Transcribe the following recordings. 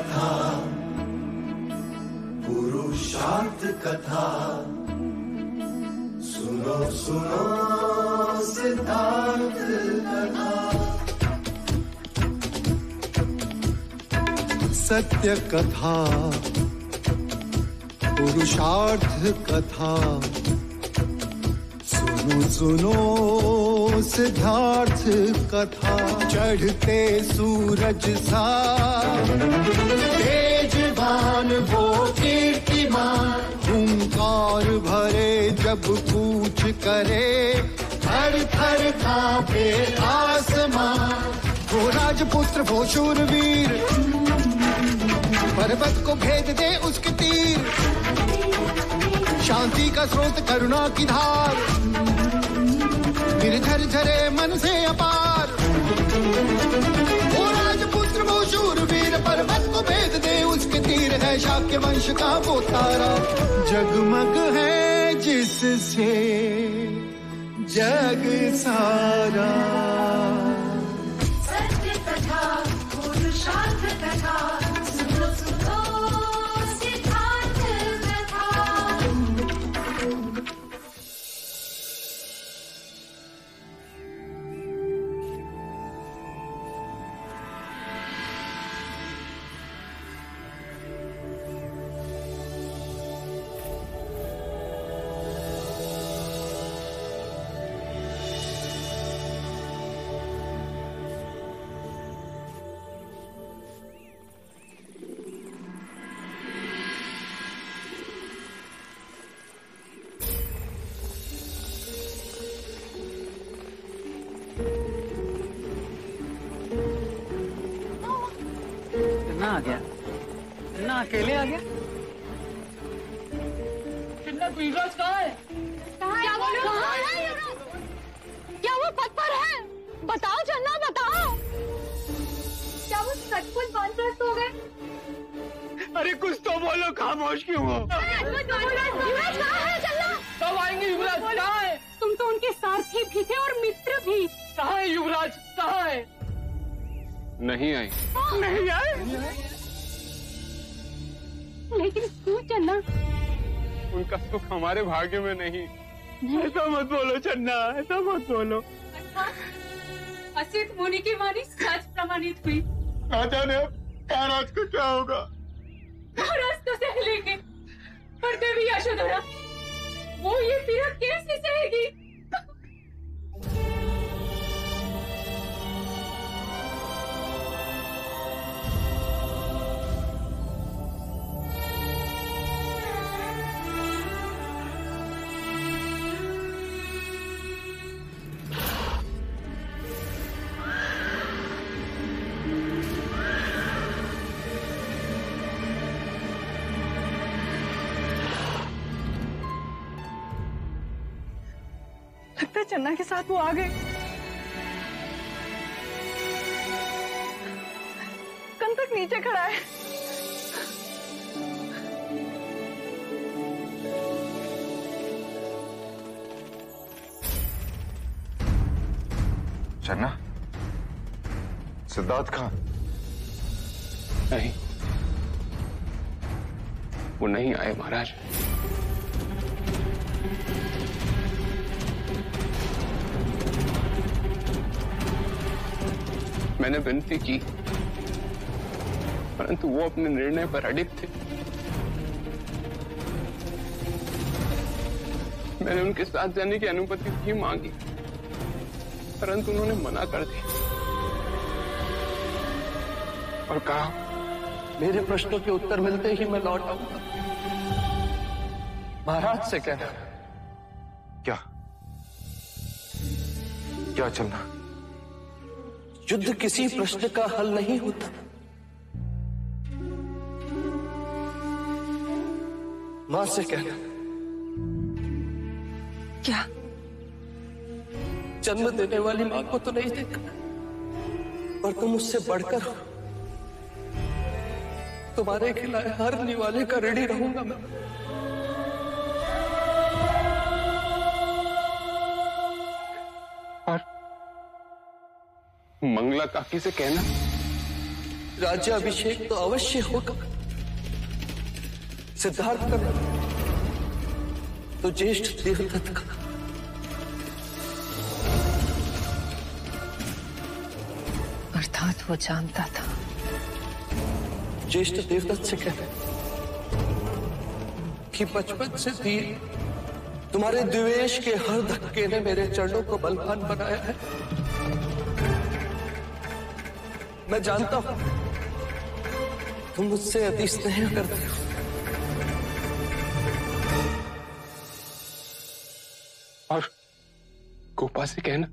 कथा, पुरुषार्थ कथा, सुनो सुनो सिद्धार्थ कथा। सत्य कथा, पुरुषार्थ कथा, सुनो सुनो सिद्धार्थ कथा। चढ़ते सूरज सा तेजवान वो कीर्तिमान, हुंकार भरे जब कूच करे, थर थर कांपे आसमान। वो राजपुत्र वो शूरवीर, पर्वत को भेद दे उसके तीर, शांति का स्रोत करुणा की धार, निर्झर झरे मन से अपार। वो राजपुत्र वो शूरवीर, पर्वत को भेद दे उसके तीर, है शाक्य वंश का वो तारा, जगमग है जिससे जग सारा। सत्य कथा, पुरुषार्थ कथा, सुनो सुनो सिद्धार्थ कथा। आ गया ना, अकेले आ गया। कितना युवराज कहाँ है? क्या वो पद पर है? बताओ चन्ना बताओ। क्या वो सचमुच वानप्रस्थ हो गए? अरे कुछ तो बोलो, खामोश क्यों हो? युवराज कहाँ है चन्ना? कब आएंगे युवराज? कहाँ है? तुम तो उनके सारथी भी थे और मित्र भी। कहाँ है युवराज? कहाँ है? नहीं आई। नहीं आए? लेकिन क्यों चन्ना? उनका सुख हमारे भाग्य में नहीं। ऐसा मत बोलो चन्ना, ऐसा मत बोलो। असित मुनि की वाणी सच प्रमाणित हुई। ना जाने अब महाराज को क्या होगा। महाराज तो सह लेंगे, पर देवी यशोधरा वो ये पीड़ा कैसे सहेगी? लगता है चन्ना के साथ वो आ गए। कंतक नीचे खड़ा है। चन्ना, सिद्धार्थ कहाँ? नहीं, वो नहीं आए महाराज। मैंने विनती की, परंतु वो अपने निर्णय पर अडिग थे। मैंने उनके साथ जाने की अनुमति भी मांगी, परंतु उन्होंने मना कर दी और कहा, मेरे प्रश्नों के उत्तर मिलते ही मैं लौट आऊंगा। महाराज से कहना। क्या क्या चलना? युद्ध किसी प्रश्न का हल नहीं होता। मां से कहना। क्या? जन्म देने वाली मां को तो नहीं देखा, पर तुम उससे बढ़कर हो। तुम्हारे खिलाए हर निवाले का ऋणी रहूंगा मैं। और मंगला काकी से कहना राज्याभिषेक तो अवश्य होगा। सिद्धार्थ का तो ज्येष्ठ देवदत्त का। अर्थात वो जानता था। ज्येष्ठ देवदत्त से कहते कि बचपन से भी तुम्हारे द्वेष के हर धक्के ने मेरे चरणों को बलवान बनाया है। मैं जानता हूं तुम मुझसे अति स्नेह करते हो। और गोपा से कहना,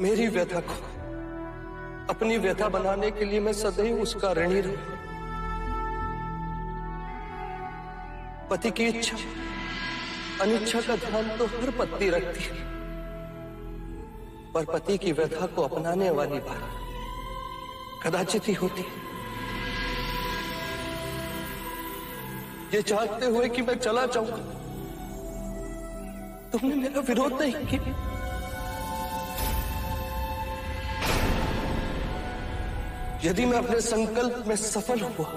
मेरी व्यथा को अपनी व्यथा बनाने के लिए मैं सदैव उसका ऋणी रहूं। पति की इच्छा अनिच्छा का ध्यान तो हर पत्नी रखती है, पर पति की व्यथा को अपनाने वाली बात कदाचित ही होती। ये चाहते हुए कि मैं चला जाऊंगा, तुमने मेरा विरोध नहीं किया। यदि मैं अपने संकल्प में सफल हुआ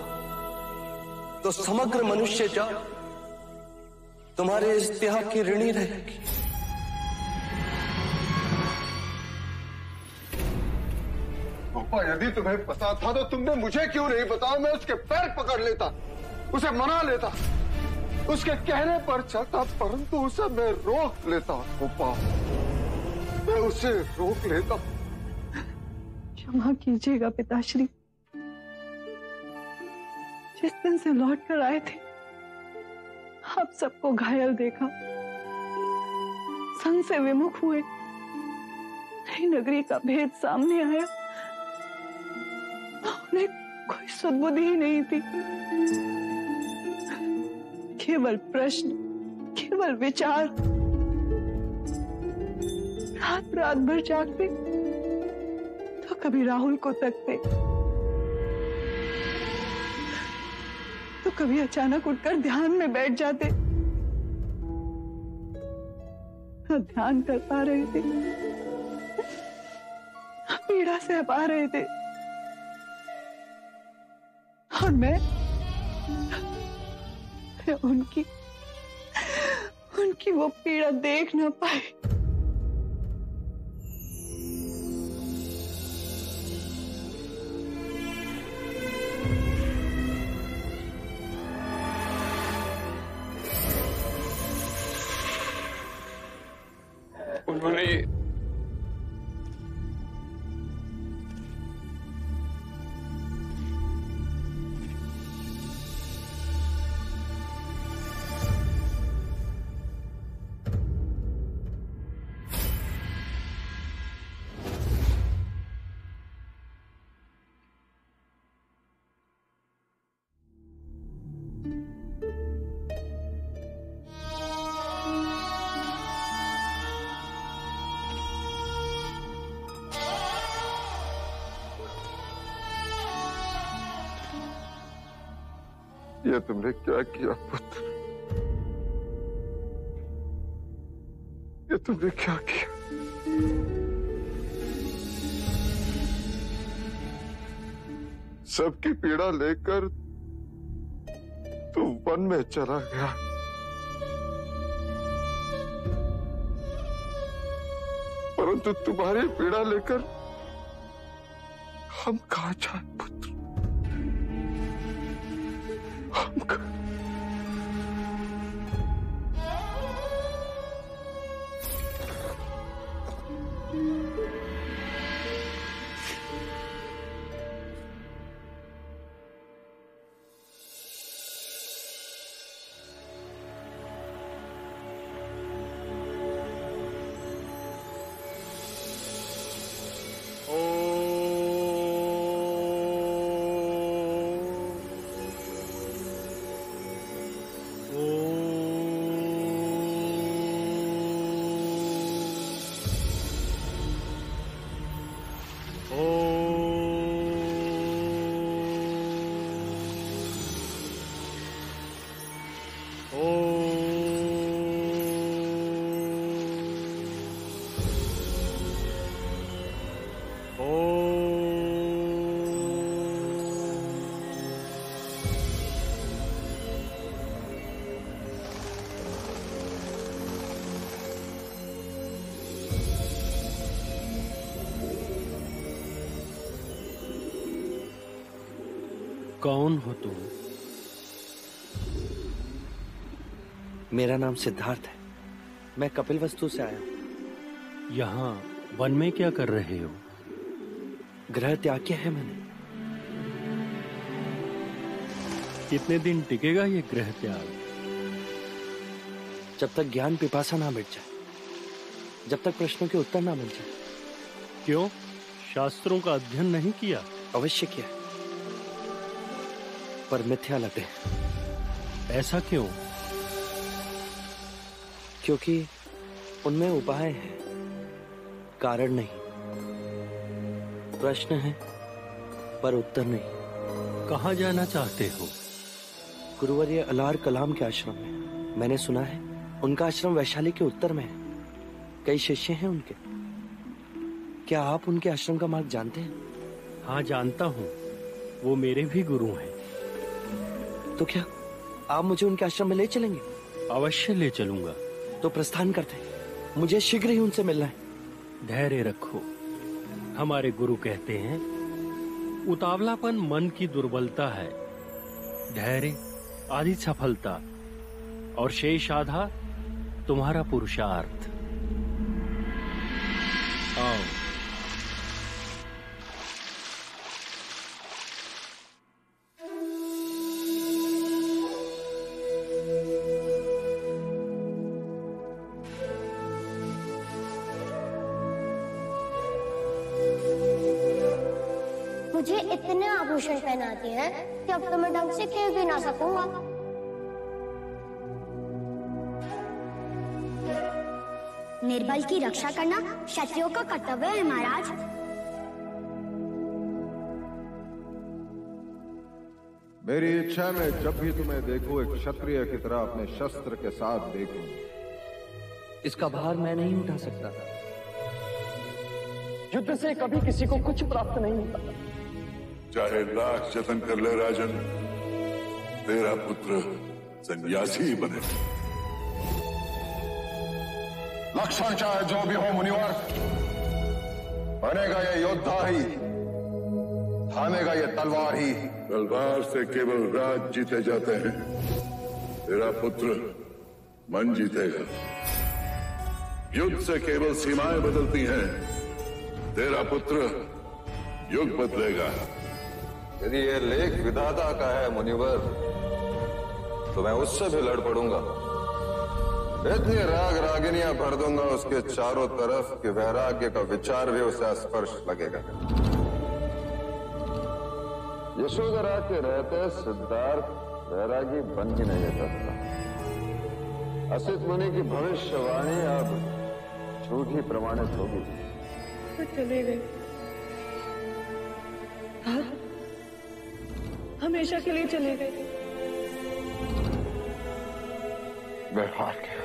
तो समग्र मनुष्य जात तुम्हारे इस त्याग की ऋणी रहेगी। गोपा, यदि तुम्हें पता था तो तुमने मुझे क्यों नहीं बताया? मैं उसके पैर पकड़ लेता, उसे मना लेता, उसके कहने पर चलता, परंतु उसे मैं रोक लेता। गोपा, मैं उसे रोक लेता। क्षमा कीजिएगा पिताश्री। जिस दिन से लौट कर आए थे आप सबको घायल देखा, संग से विमुख हुए, नई नगरी का भेद सामने आया, उन्हें कोई सुध-बुध ही नहीं थी। केवल प्रश्न, केवल विचार। रात भर जागते तो कभी राहुल को तकते, तो कभी अचानक उठकर ध्यान में बैठ जाते। न ध्यान कर पा रहे थे, पीड़ा सह पा रहे थे, और मैं उनकी वो पीड़ा देख न पाई। उन्होंने ये तुमने क्या किया पुत्र? ये तुमने क्या किया? सबकी पीड़ा लेकर तू वन में चला गया, परंतु तुम्हारी पीड़ा लेकर हम कहां जाए पुत्र? हम कहां? कौन हो तुम? मेरा नाम सिद्धार्थ है। मैं कपिलवस्तु से आया हूं। यहाँ वन में क्या कर रहे हो? ग्रह त्याग किया है मैंने। कितने दिन टिकेगा ये ग्रह त्याग? जब तक ज्ञान पिपासा ना मिट जाए, जब तक प्रश्नों के उत्तर ना मिल जाए। क्यों, शास्त्रों का अध्ययन नहीं किया? अवश्य किया, पर मिथ्या लगे। ऐसा क्यों? क्योंकि उनमें उपाय हैं, कारण नहीं। प्रश्न है पर उत्तर नहीं। कहाँ जाना चाहते हो? गुरुवर्य अलार कलाम के आश्रम में। मैंने सुना है उनका आश्रम वैशाली के उत्तर में है। कई शिष्य हैं उनके। क्या आप उनके आश्रम का मार्ग जानते हैं? हाँ, जानता हूँ। वो मेरे भी गुरु हैं। तो क्या आप मुझे उनके आश्रम में ले चलेंगे? अवश्य ले चलूंगा। तो प्रस्थान करते हैं। मुझे शीघ्र ही उनसे मिलना है। धैर्य रखो। हमारे गुरु कहते हैं, उतावलापन मन की दुर्बलता है, धैर्य आदि सफलता, और शेष आधा तुम्हारा पुरुषार्थ। आओ। मुझे इतने आभूषण पहनाती है कि अब तो मैं ढंग से खेल भी ना सकूंगा। निर्बल की रक्षा करना क्षत्रियों का कर्तव्य है महाराज। मेरी इच्छा में जब भी तुम्हें देखूं एक क्षत्रिय की तरह अपने शस्त्र के साथ देखूं। इसका भार मैं नहीं उठा सकता। युद्ध से कभी किसी को कुछ प्राप्त नहीं होता। चाहे लाख जतन कर ले राजन, तेरा पुत्र सन्यासी ही बने। लक्षण चाहे जो भी हो मुनिवर, बनेगा ये योद्धा ही, थामेगा ये तलवार ही। तलवार से केवल राज जीते जाते हैं, तेरा पुत्र मन जीतेगा। युद्ध से केवल सीमाएं बदलती हैं, तेरा पुत्र युग बदलेगा। यदि ये लेख विधाता का है मुनिवर, तो मैं उससे भी लड़ पड़ूंगा। इतनी राग रागिनियां भर दूंगा उसके चारों तरफ कि वैराग्य का विचार भी उसे स्पर्श लगेगा। यशोधरा के रहते सिद्धार्थ वैरागी बन ही नहीं सकता। असित मुनि की भविष्यवाणी अब झूठी प्रमाणित होगी। तो चले गए। हाँ? हमेशा के लिए चले गए। मैं हार गया।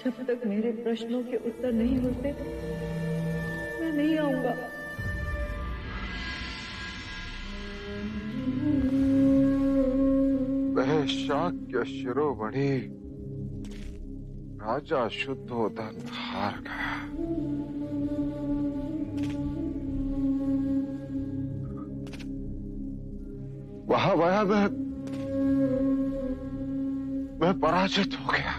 जब तक मेरे प्रश्नों के उत्तर नहीं होते, मैं नहीं आऊंगा। वह शाक्य शिरोमणि राजा शुद्धोदन हार गया। वहां मैं पराजित हो गया।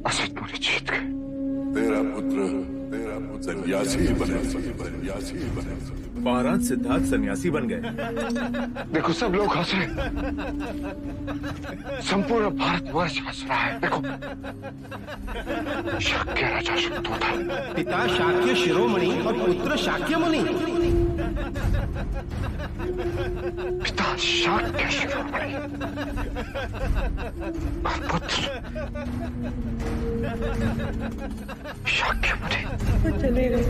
असित मुनि जीत गए। तेरा पुत्र सन्यासी बने। महाराज सिद्धार्थ सन्यासी बन गए। देखो सब लोग हंस रहे। संपूर्ण भारतवर्ष हंस रहा है। देखो शाक्य राजा शुद्धोदन, पिता शाक्य शिरोमणि और पुत्र शाक्य मुनि। पिता शाक्य शिरोमणि और पुत्र शाक्य मुनि। वो चले गए।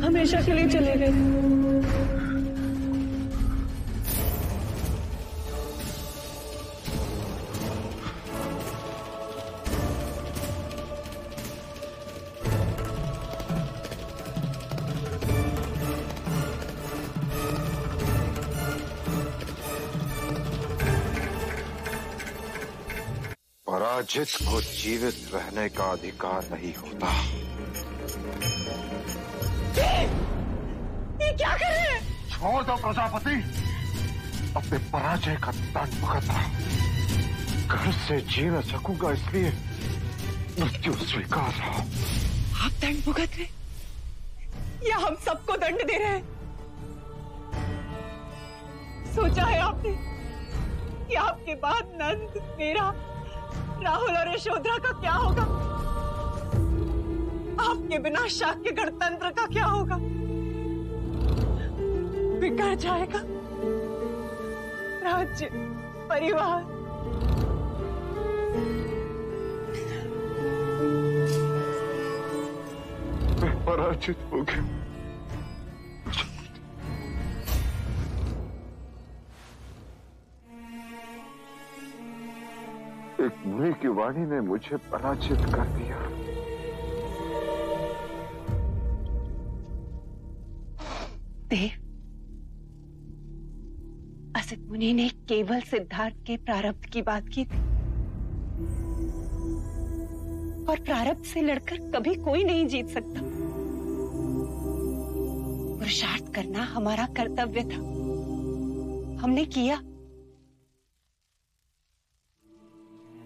हमेशा के लिए चले गए। पराजित को जीवित रहने का अधिकार नहीं होता। ये क्या कर रहे हैं? छोड़ दो प्रजापति, अपने पराजय का दंड भुगत रहा। घर से जी न सकूंगा इसलिए मृत्यु स्वीकार रहा। आप दंड भुगत रहे या हम सबको दंड दे रहे हैं? सोचा है आपने कि आपके बाद नंद, मेरा, राहुल और यशोधरा का क्या होगा? आपके बिना शाक्य गणतंत्र का क्या होगा? बिगड़ जाएगा राज्य, परिवार। मैं पराजित हो गया। एक मुनि की वाणी ने मुझे पराजित कर दिया। देव, असित मुनि ने केवल सिद्धार्थ के प्रारब्ध की बात की थी, और प्रारब्ध से लड़कर कभी कोई नहीं जीत सकता। पुरुषार्थ करना हमारा कर्तव्य था, हमने किया।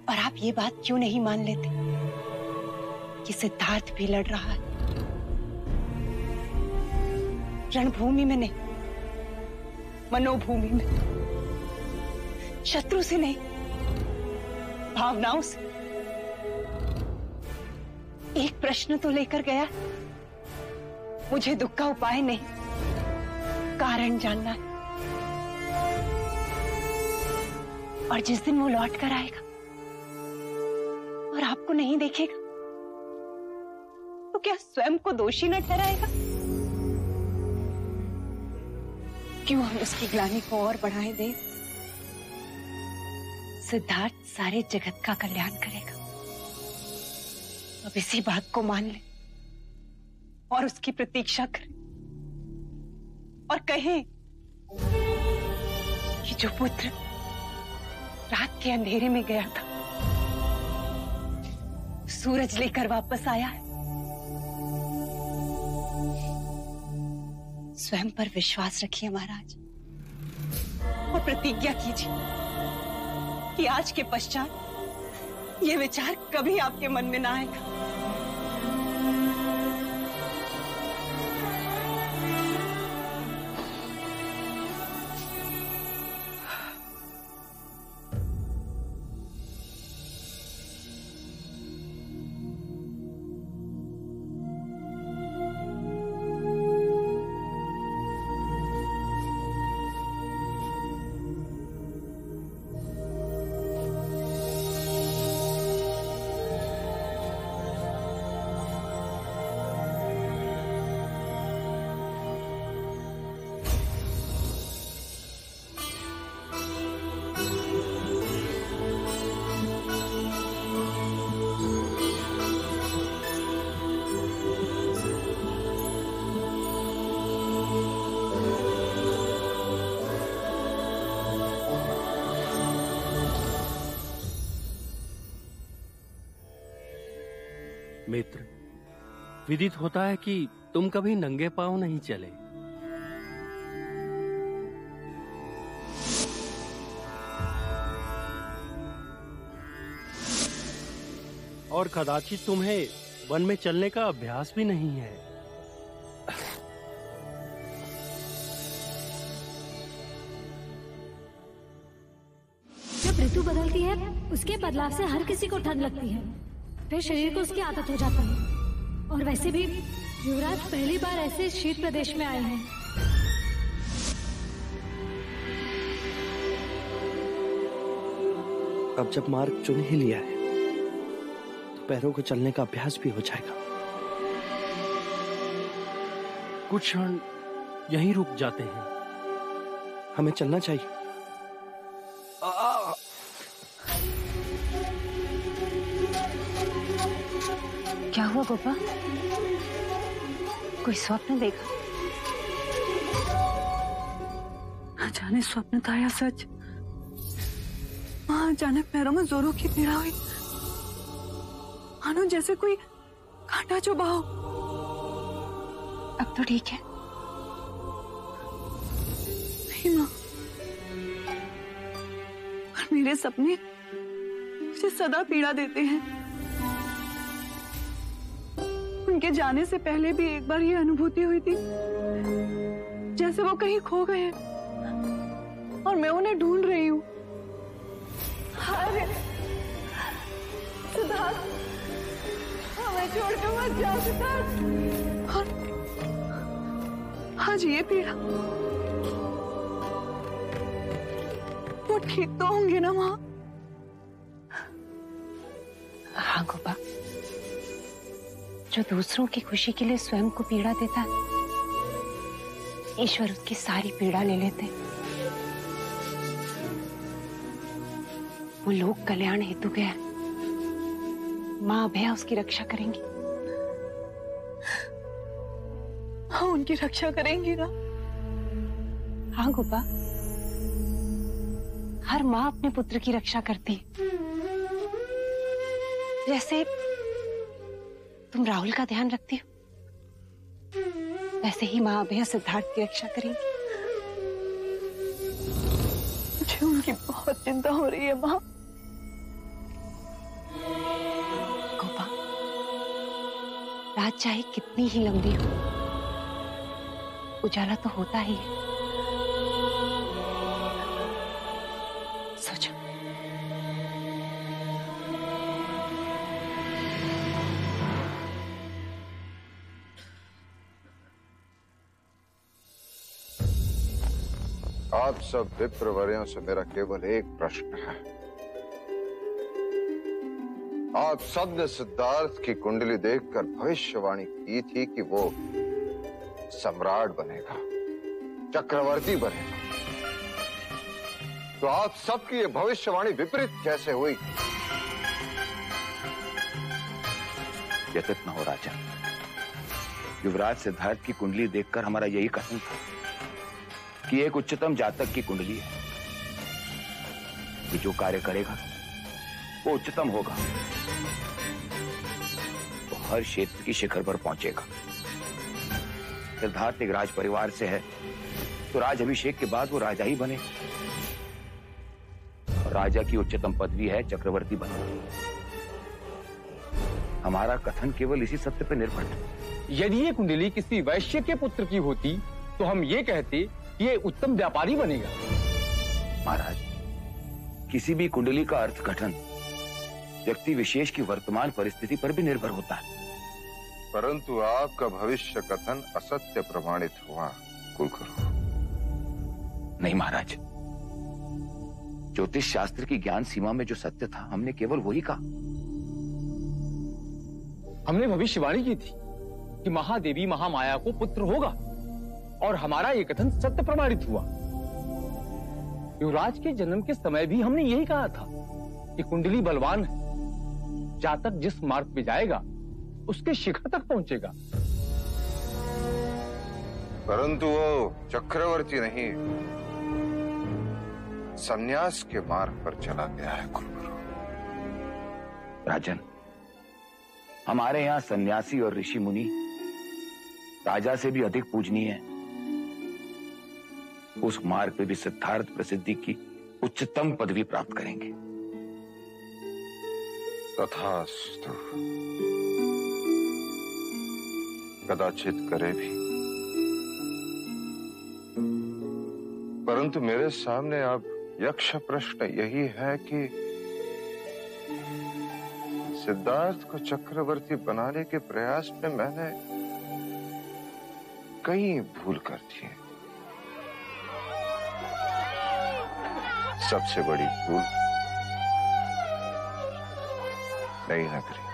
और आप ये बात क्यों नहीं मान लेते कि सिद्धार्थ भी लड़ रहा है, रणभूमि में नहीं, मनोभूमि में, शत्रु से नहीं, भावनाओं से। एक प्रश्न तो लेकर गया, मुझे दुख का उपाय नहीं, कारण जानना है। और जिस दिन वो लौट कर आएगा और आपको नहीं देखेगा, तो क्या स्वयं को दोषी न ठहराएगा? क्यों हम उसकी ग्लानि को और बढ़ाएं दें? सिद्धार्थ सारे जगत का कल्याण करेगा। अब इसी बात को मान ले और उसकी प्रतीक्षा करें और कहें कि जो पुत्र रात के अंधेरे में गया था, सूरज लेकर वापस आया है। स्वयं पर विश्वास रखिए महाराज, और प्रतिज्ञा कीजिए कि आज के पश्चात ये विचार कभी आपके मन में ना आएगा। मित्र, विदित होता है कि तुम कभी नंगे पांव नहीं चले। और कदाचित तुम्हें वन में चलने का अभ्यास भी नहीं है। जब ऋतु बदलती है, उसके बदलाव से हर किसी को ठंड लगती है, फिर शरीर को उसकी आदत हो जाती है। और वैसे भी युवराज पहली बार ऐसे शीत प्रदेश में आए हैं। अब जब मार्ग चुन ही लिया है, तो पैरों को चलने का अभ्यास भी हो जाएगा। कुछ क्षण यहीं रुक जाते हैं। हमें चलना चाहिए। क्या हुआ गोपा? कोई स्वप्न देखा? न जाने स्वप्न था या सच। वहां अचानक पैरों में जोरों की पीड़ा हुई, मानो जैसे कोई कांटा चुभा हो। अब तो ठीक है? थी माँ, और मेरे सपने मुझे सदा पीड़ा देते हैं। उनके जाने से पहले भी एक बार ये अनुभूति हुई थी जैसे वो कहीं खो गए हैं और मैं उन्हें ढूंढ रही हूँ। अरे सिद्धार्थ, हमें छोड़कर मत जाओ सिद्धार्थ। और आज ये पीड़ा, वो ठीक तो होंगे ना माँ? हाँ गोपा, जो दूसरों की खुशी के लिए स्वयं को पीड़ा देता है, ईश्वर उसकी सारी पीड़ा ले लेते। वो लोक कल्याण हेतु गया, माँ अभया उसकी रक्षा करेंगी। हाँ, उनकी रक्षा करेंगी ना? हाँ गोपा, हर माँ अपने पुत्र की रक्षा करती है। जैसे तुम राहुल का ध्यान रखती हो, वैसे ही माँ अभया सिद्धार्थ की रक्षा करेंगी। मुझे उनकी बहुत चिंता हो रही है माँ। गोपा, रात चाहे कितनी ही लंबी हो, उजाला तो होता ही है। सोचो, आप सब विप्रवर्यों से मेरा केवल एक प्रश्न है। आप सब ने सिद्धार्थ की कुंडली देखकर भविष्यवाणी की थी कि वो सम्राट बनेगा, चक्रवर्ती बनेगा। तो आप सबकी ये भविष्यवाणी विपरीत कैसे हुई? व्यथित न हो राजा। युवराज सिद्धार्थ की कुंडली देखकर हमारा यही कथन था कि एक उच्चतम जातक की कुंडली है कि जो कार्य करेगा वो उच्चतम होगा, तो हर क्षेत्र की शिखर पर पहुंचेगा। सिद्धार्थ एक राज परिवार से है, तो राज अभिषेक के बाद वो राजा ही बने। और राजा की उच्चतम पदवी है चक्रवर्ती बनना। हमारा कथन केवल इसी सत्य पर निर्भर था। यदि ये कुंडली किसी वैश्य के पुत्र की होती तो हम ये कहते ये उत्तम व्यापारी बनेगा। महाराज, किसी भी कुंडली का अर्थघटन व्यक्ति विशेष की वर्तमान परिस्थिति पर भी निर्भर होता है। परंतु आपका भविष्य कथन असत्य प्रमाणित हुआ कुलगुरु। नहीं महाराज, ज्योतिष शास्त्र की ज्ञान सीमा में जो सत्य था, हमने केवल वही कहा। हमने भविष्यवाणी की थी कि महादेवी महामाया को पुत्र होगा, और हमारा ये कथन सत्य प्रमाणित हुआ। युवराज के जन्म के समय भी हमने यही कहा था कि कुंडली बलवान है, जातक जिस मार्ग पे जाएगा उसके शिखर तक पहुंचेगा। परंतु वो चक्रवर्ती नहीं, संन्यास के मार्ग पर चला गया है कुलगुरु। राजन, हमारे यहाँ सन्यासी और ऋषि मुनि राजा से भी अधिक पूजनीय है। उस मार्ग पे भी सिद्धार्थ प्रसिद्धि की उच्चतम पदवी प्राप्त करेंगे। तथास्तु, कदाचित करे भी। परंतु मेरे सामने अब यक्ष प्रश्न यही है कि सिद्धार्थ को चक्रवर्ती बनाने के प्रयास में मैंने कई भूल कर दी है। सबसे बड़ी भूल नई नगरी।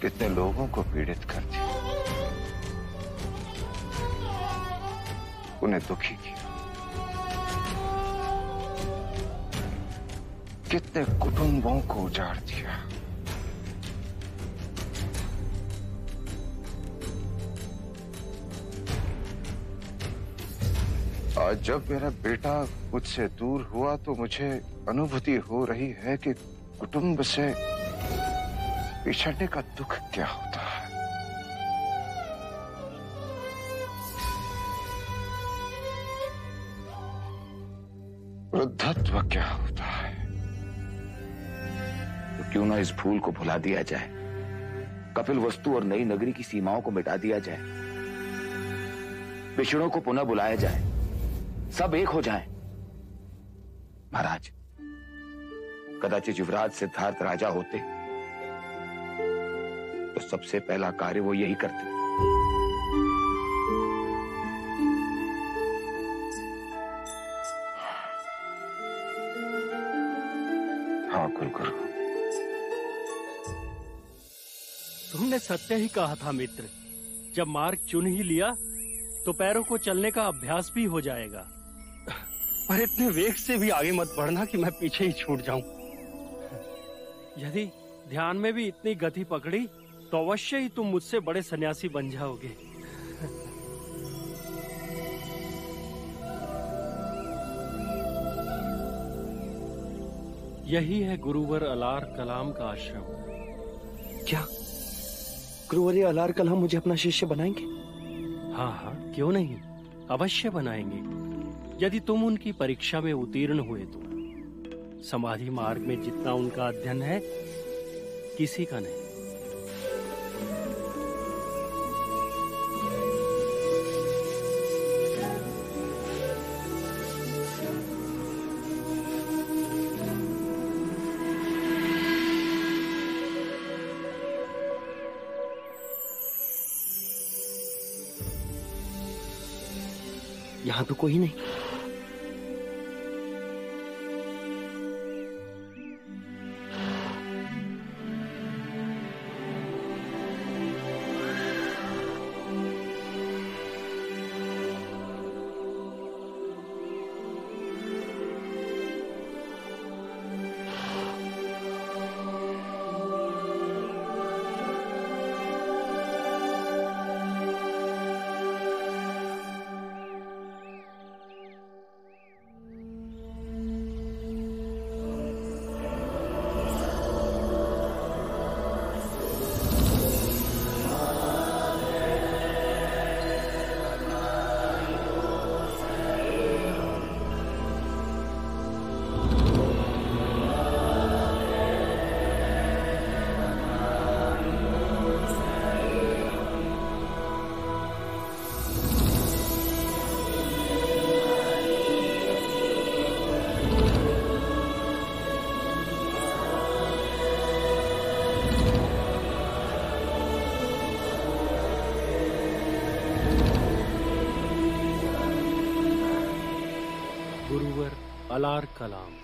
कितने लोगों को पीड़ित कर दिया, उन्हें दुखी किया, कितने कुटुंबों को उजाड़ दिया। आज जब मेरा बेटा मुझसे दूर हुआ तो मुझे अनुभूति हो रही है कि कुटुंब से बिछड़ने का दुख क्या होता है। वृद्धत्व क्या होता है? तो क्यों ना इस भूल को भुला दिया जाए, कपिल वस्तु और नई नगरी की सीमाओं को मिटा दिया जाए, पिछड़ों को पुनः बुलाया जाए, सब एक हो जाएं। महाराज, कदाचित युवराज सिद्धार्थ राजा होते तो सबसे पहला कार्य वो यही करते। हाँ कुलगुरु, तुमने सत्य ही कहा था मित्र। जब मार्ग चुन ही लिया तो पैरों को चलने का अभ्यास भी हो जाएगा। पर इतने वेग से भी आगे मत बढ़ना कि मैं पीछे ही छूट जाऊं। यदि ध्यान में भी इतनी गति पकड़ी तो अवश्य ही तुम मुझसे बड़े सन्यासी बन जाओगे। यही है गुरुवर अलार कलाम का आश्रम। क्या गुरुवर अलार कलाम मुझे अपना शिष्य बनाएंगे? हाँ हाँ, क्यों नहीं, अवश्य बनाएंगे। यदि तुम उनकी परीक्षा में उत्तीर्ण हुए तो। समाधि मार्ग में जितना उनका अध्ययन है किसी का नहीं। यहाँ तो कोई नहीं। अलार कलाम।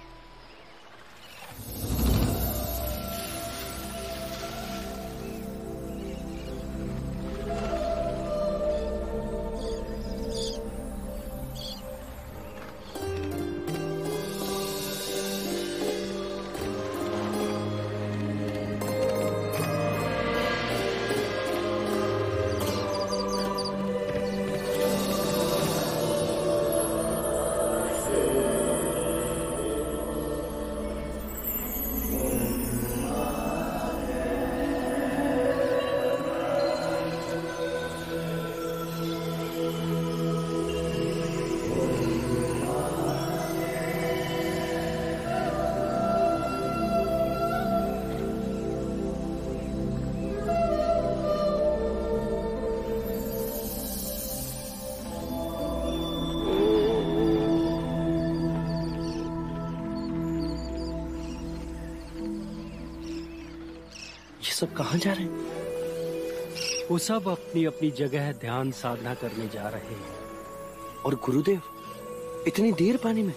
सब कहाँ जा रहे हैं? वो सब अपनी अपनी जगह ध्यान साधना करने जा रहे हैं। और गुरुदेव इतनी देर पानी में?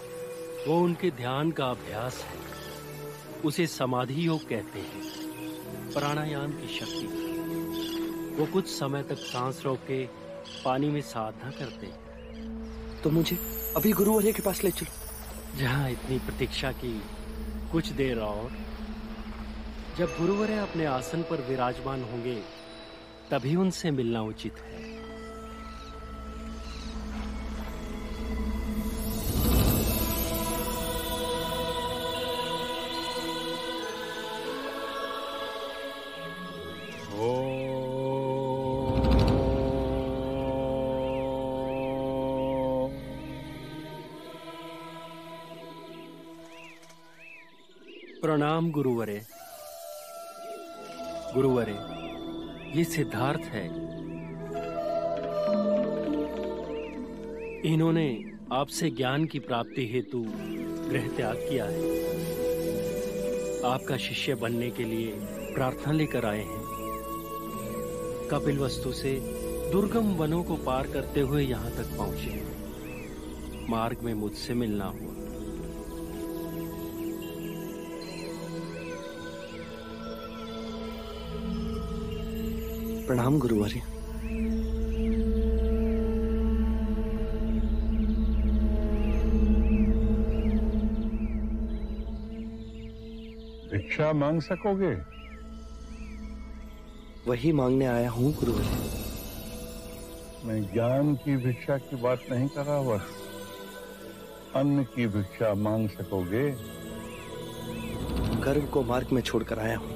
वो उनके ध्यान का अभ्यास है, उसे समाधि योग कहते हैं। प्राणायाम की शक्ति। वो कुछ समय तक सांस रोक के पानी में साधना करते हैं। तो मुझे अभी गुरुवर्य के पास ले चलो। जहाँ इतनी प्रतीक्षा की, कुछ देर और। जब गुरुवर्य अपने आसन पर विराजमान होंगे तभी उनसे मिलना उचित है। प्रणाम गुरुवरे। गुरुवरे, ये सिद्धार्थ है। इन्होंने आपसे ज्ञान की प्राप्ति हेतु गृह त्याग किया है। आपका शिष्य बनने के लिए प्रार्थना लेकर आए हैं। कपिलवस्तु से दुर्गम वनों को पार करते हुए यहाँ तक पहुंचे। मार्ग में मुझसे मिलना हुआ। प्रणाम गुरुवर्य। भिक्षा मांग सकोगे? वही मांगने आया हूँ गुरुवर्य। मैं ज्ञान की भिक्षा की बात नहीं कर रहा, बस अन्न की भिक्षा मांग सकोगे? गर्व को मार्ग में छोड़कर आया हूँ।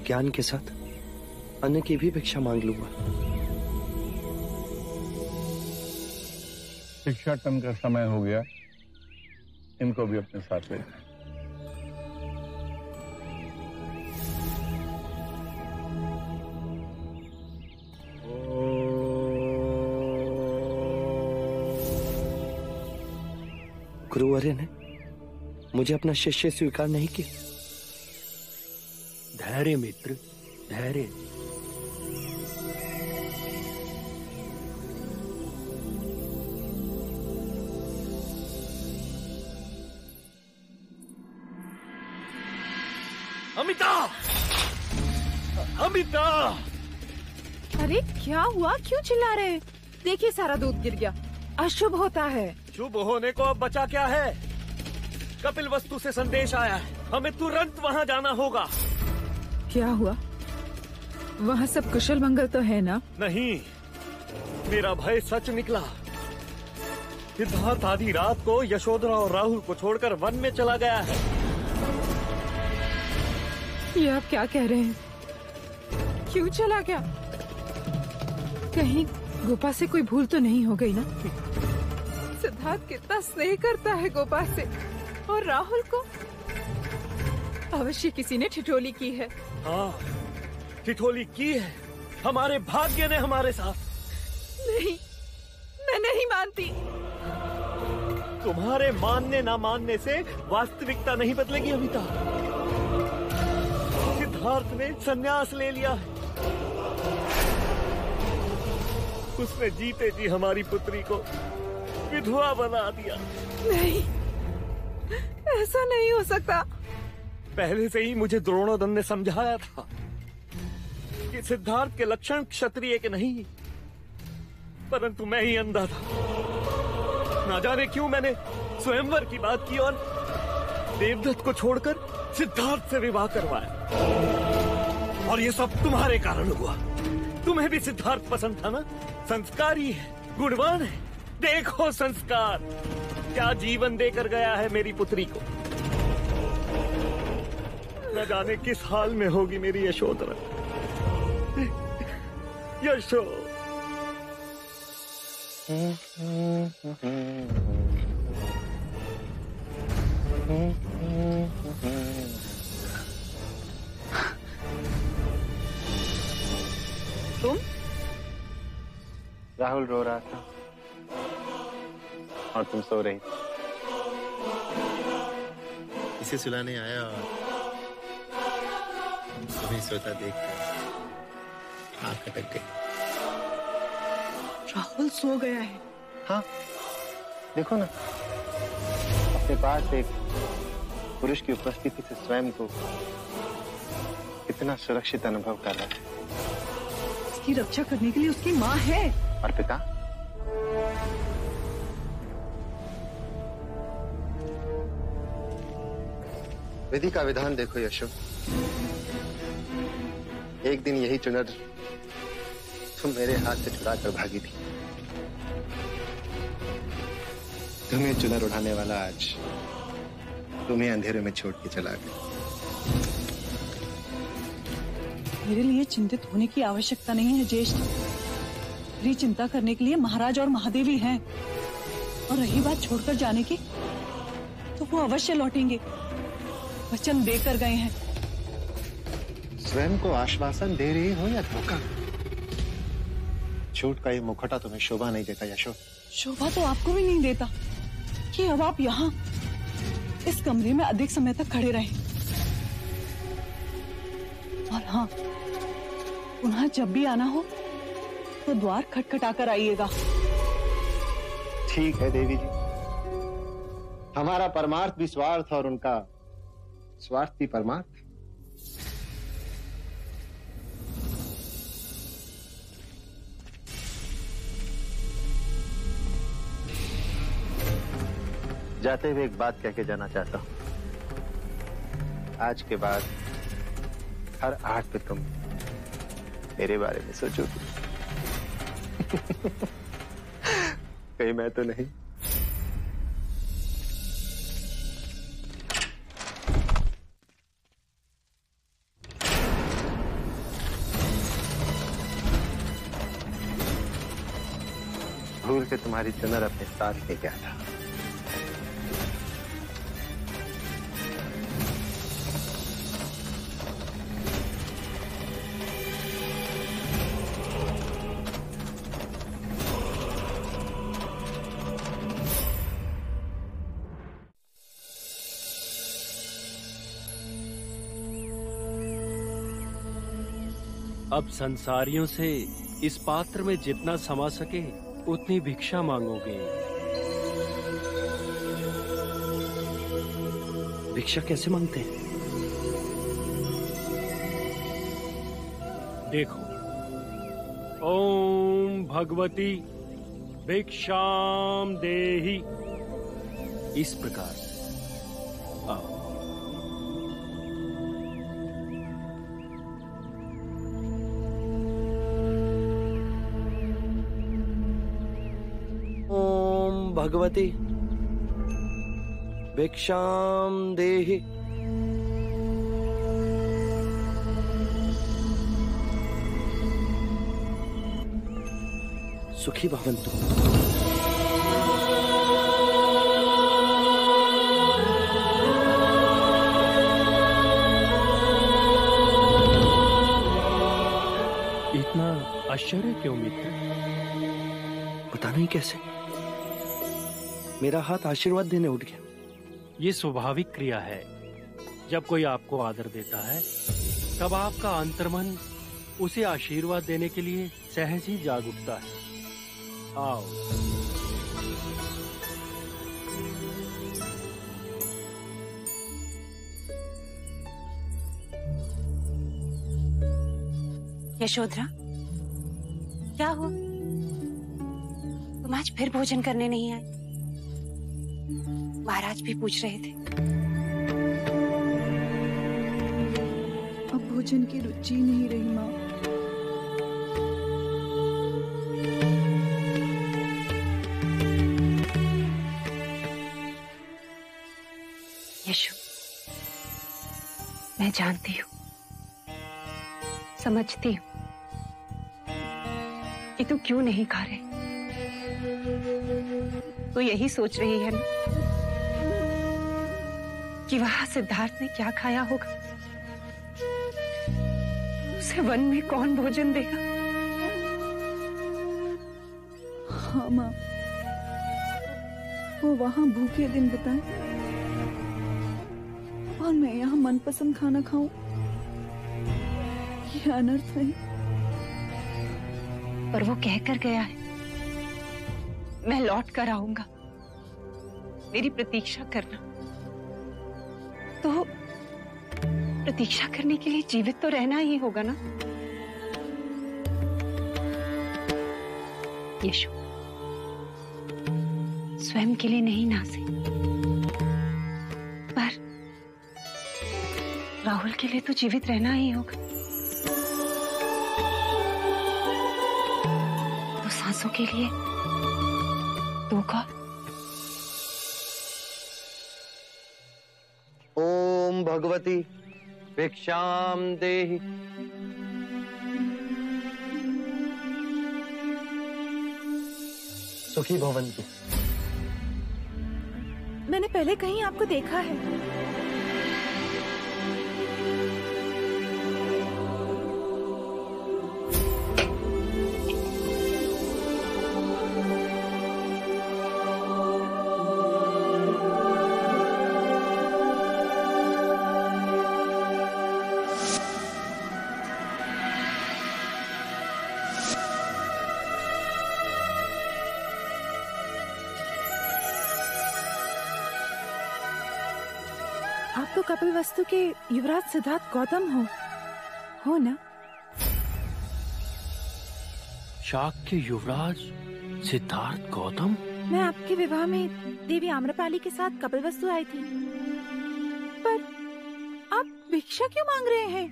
ज्ञान के साथ अन्न की भी भिक्षा मांग लूंगा। भिक्षाटन का समय हो गया, इनको भी अपने साथ ले जाएं। गुरुवर्य ने मुझे अपना शिष्य स्वीकार नहीं किया। धैर्य मित्र, धैर्य। अमिता! अमिता! अरे क्या हुआ? क्यों चिल्ला रहे हैं? देखिए सारा दूध गिर गया। अशुभ होता है। शुभ होने को अब बचा क्या है? कपिलवस्तु से संदेश आया है, हमें तुरंत वहाँ जाना होगा। क्या हुआ? वहाँ सब कुशल मंगल तो है ना? नहीं, मेरा भय सच निकला। सिद्धार्थ आधी रात को यशोधरा और राहुल को छोड़कर वन में चला गया है। ये आप क्या कह रहे हैं? क्यों चला गया? कहीं गोपा से कोई भूल तो नहीं हो गई ना? सिद्धार्थ कितना स्नेह करता है गोपा से, और राहुल को अवश्य किसी ने ठिठोली की है। हाँ, ठिठोली की है। हमारे भाग्य ने हमारे साथ। नहीं, मैं नहीं मानती। तुम्हारे मानने ना मानने से वास्तविकता नहीं बदलेगी अमिता। सिद्धार्थ ने संन्यास ले लिया है। उसने जीते जी हमारी पुत्री को विधवा बना दिया। नहीं, ऐसा नहीं हो सकता। पहले से ही मुझे द्रोणोदन ने समझाया था कि सिद्धार्थ के लक्षण क्षत्रिय के नहीं, परंतु मैं ही अंधा था। ना जाने क्यों मैंने स्वयंवर की बात की और देवदत्त को छोड़कर सिद्धार्थ से विवाह करवाया। और ये सब तुम्हारे कारण हुआ। तुम्हें भी सिद्धार्थ पसंद था ना? संस्कारी है, गुणवान है। देखो संस्कार क्या जीवन देकर गया है मेरी पुत्री को। न जाने किस हाल में होगी मेरी यशोधरा। यशो तुम? राहुल रो रहा था और तुम सो रही। इसे सुलाने आया और तुम्हें सोता देखकर आंख अटक गई। राहुल सो गया है। हाँ, देखो ना, अपने पास एक पुरुष की उपस्थिति से स्वयं को कितना सुरक्षित अनुभव कर रहा है। इसकी रक्षा करने के लिए उसकी माँ है। और पिता? विधि का विधान देखो यशो। एक दिन यही चुनर तुम मेरे हाथ से चुरा कर भागी थी। तुम्हें चुनर उठाने वाला आज तुम्हें अंधेरे में छोड़ के चला गया। मेरे लिए चिंतित होने की आवश्यकता नहीं है ज्येष्ठ। मेरी चिंता करने के लिए महाराज और महादेवी हैं। और रही बात छोड़कर जाने की, तो वो अवश्य लौटेंगे। वचन देकर गए हैं। स्वयं को आश्वासन दे रही हो या धोखा? झूठ का ये मुखौटा तुम्हें शोभा नहीं देता यशो। शोभा तो आपको भी नहीं देता कि अब आप यहाँ इस कमरे में अधिक समय तक खड़े रहें। और हाँ, पुनः जब भी आना हो तो द्वार खटखटाकर आइएगा। ठीक है देवी जी, हमारा परमार्थ भी स्वार्थ और उनका स्वार्थ भी परमार्थ। जाते हुए एक बात कह के जाना चाहता हूं। आज के बाद हर आठ पे तुम मेरे बारे में सोचोगे। कहीं मैं तो नहीं? भूल के तुम्हारी चुनर अपने साथ ले गया था। अब संसारियों से इस पात्र में जितना समा सके उतनी भिक्षा मांगोगे। भिक्षा कैसे मांगते हैं? देखो, ओम भगवती भिक्षाम देहि, इस प्रकार से। आओ। भगवती भिक्षाम देहि। सुखी भवन्तु। इतना आश्चर्य क्यों मित्र? पता नहीं कैसे मेरा हाथ आशीर्वाद देने उठ गया। ये स्वाभाविक क्रिया है। जब कोई आपको आदर देता है तब आपका अंतर्मन उसे आशीर्वाद देने के लिए सहज ही जाग उठता है। आओ। यशोधरा, क्या हो? तुम आज फिर भोजन करने नहीं आए? महाराज भी पूछ रहे थे। अब भोजन की रुचि नहीं रही माँ। यशु, मैं जानती हूँ, समझती हूँ कि तू क्यों नहीं खा रहे। तू यही सोच रही है ना कि वहां सिद्धार्थ ने क्या खाया होगा, उसे वन में कौन भोजन देगा। हाँ माँ, वो वहां भूखे दिन बिताए और मैं यहाँ मनपसंद खाना खाऊं, ये अनर्थ नहीं। पर वो कहकर गया है, मैं लौट कर आऊंगा, मेरी प्रतीक्षा करना। तो प्रतीक्षा करने के लिए जीवित तो रहना ही होगा ना। यशु, स्वयं के लिए नहीं नासे, पर राहुल के लिए तो जीवित रहना ही होगा। तो सांसों के लिए दो का। ओम भगवती भिक्षाम देहि। सुखी भवन्तु। मैंने पहले कहीं आपको देखा है। आप तो कपिलवस्तु के युवराज सिद्धार्थ गौतम हो ना? शाक्य युवराज सिद्धार्थ गौतम? मैं आपके विवाह में देवी आम्रपाली के साथ कपिलवस्तु आई थी, पर आप भिक्षा क्यों मांग रहे हैं?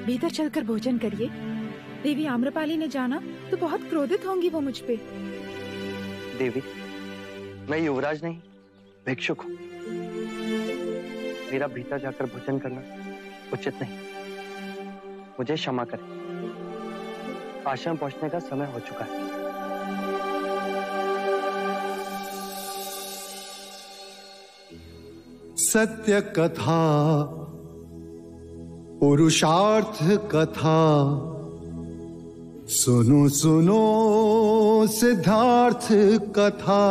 भीतर चलकर भोजन करिए। देवी आम्रपाली ने जाना तो बहुत क्रोधित होंगी वो मुझ पे। देवी, मैं युवराज नहीं, भिक्षुक हूँ। मेरा भीतर जाकर भोजन करना उचित नहीं। मुझे क्षमा करें। आश्रम पहुंचने का समय हो चुका है। सत्य कथा, पुरुषार्थ कथा, सुनो सुनो सिद्धार्थ कथा।